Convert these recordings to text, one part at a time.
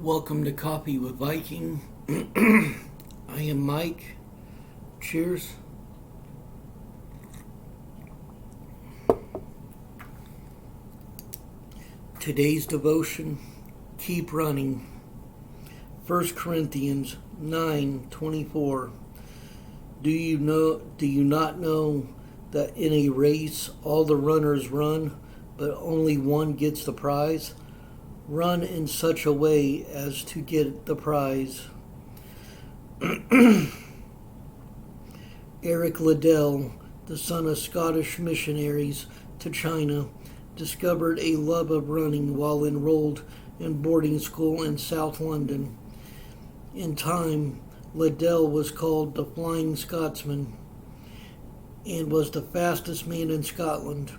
Welcome to Coffee with Viking. I am Mike. Cheers. Today's devotion, keep running. 1 Corinthians 9:24. Do you not know that in a race all the runners run, but only one gets the prize? Run in such a way as to get the prize. Eric Liddell, the son of Scottish missionaries to China, discovered a love of running while enrolled in boarding school in South London. In time, Liddell was called the Flying Scotsman and was the fastest man in Scotland.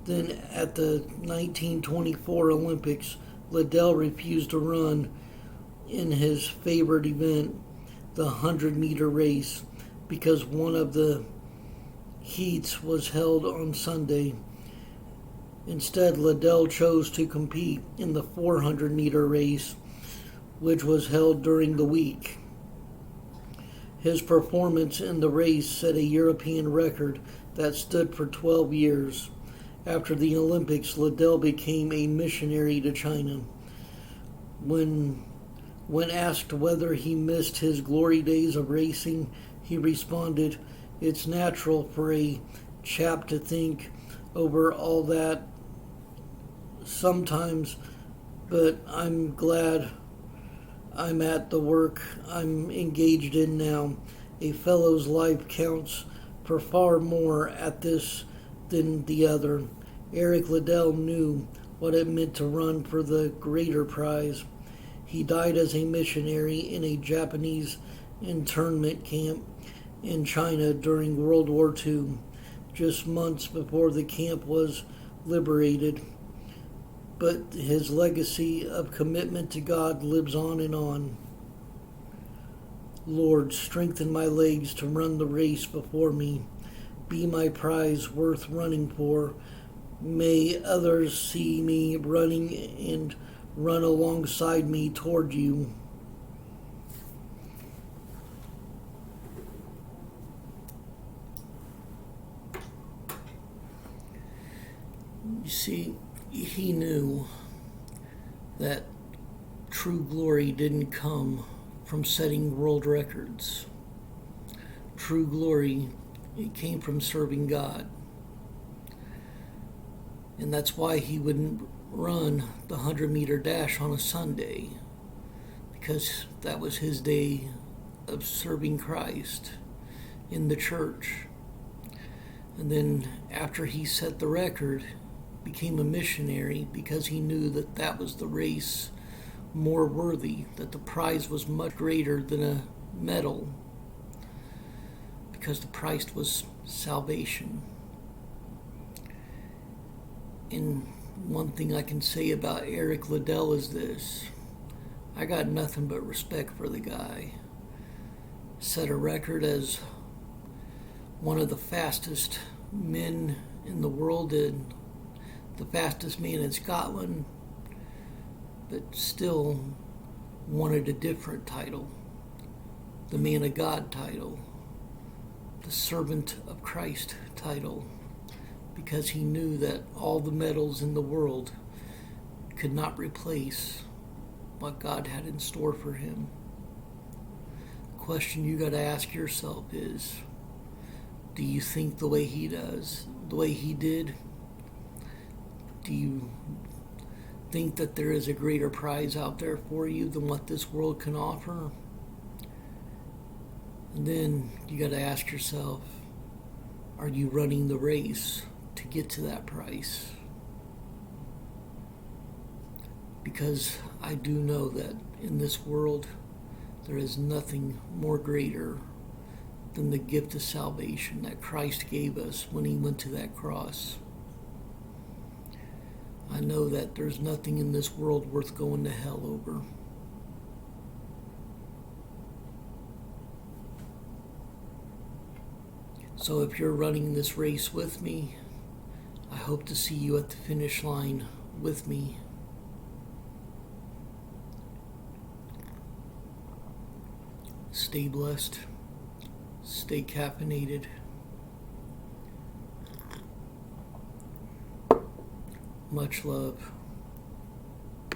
Then at the 1924 Olympics, Liddell refused to run in his favorite event, the 100-meter race, because one of the heats was held on Sunday. Instead, Liddell chose to compete in the 400-meter race, which was held during the week. His performance in the race set a European record that stood for 12 years. After the Olympics, Liddell became a missionary to China. When asked whether he missed his glory days of racing, he responded, "It's natural for a chap to think over all that sometimes, but I'm glad I'm at the work I'm engaged in now. A fellow's life counts for far more at this than the other." Eric Liddell knew what it meant to run for the greater prize. He died as a missionary in a Japanese internment camp in China during World War II, just months before the camp was liberated. But his legacy of commitment to God lives on and on. Lord, strengthen my legs to run the race before me. Be my prize worth running for. May others see me running and run alongside me toward you. You see, he knew that true glory didn't come from setting world records. True glory, it came from serving God. And that's why he wouldn't run the 100-meter dash on a Sunday, because that was his day of serving Christ in the church. And then after he set the record, became a missionary because he knew that that was the race more worthy, that the prize was much greater than a medal, because the price was salvation. And one thing I can say about Eric Liddell is this: I got nothing but respect for the guy. Set a record as one of the fastest men in the world and the fastest man in Scotland, but still wanted a different title, the Man of God title, the Servant of Christ title, because he knew that all the medals in the world could not replace what God had in store for him. The question you got to ask yourself is, do you think the way he does, the way he did? Do you think that there is a greater prize out there for you than what this world can offer? And then you got to ask yourself, are you running the race to get to that price? Because I do know that in this world there is nothing more greater than the gift of salvation that Christ gave us when he went to that cross. I know that there's nothing in this world worth going to hell over. So if you're running this race with me, I hope to see you at the finish line with me. Stay blessed. Stay caffeinated. Much love.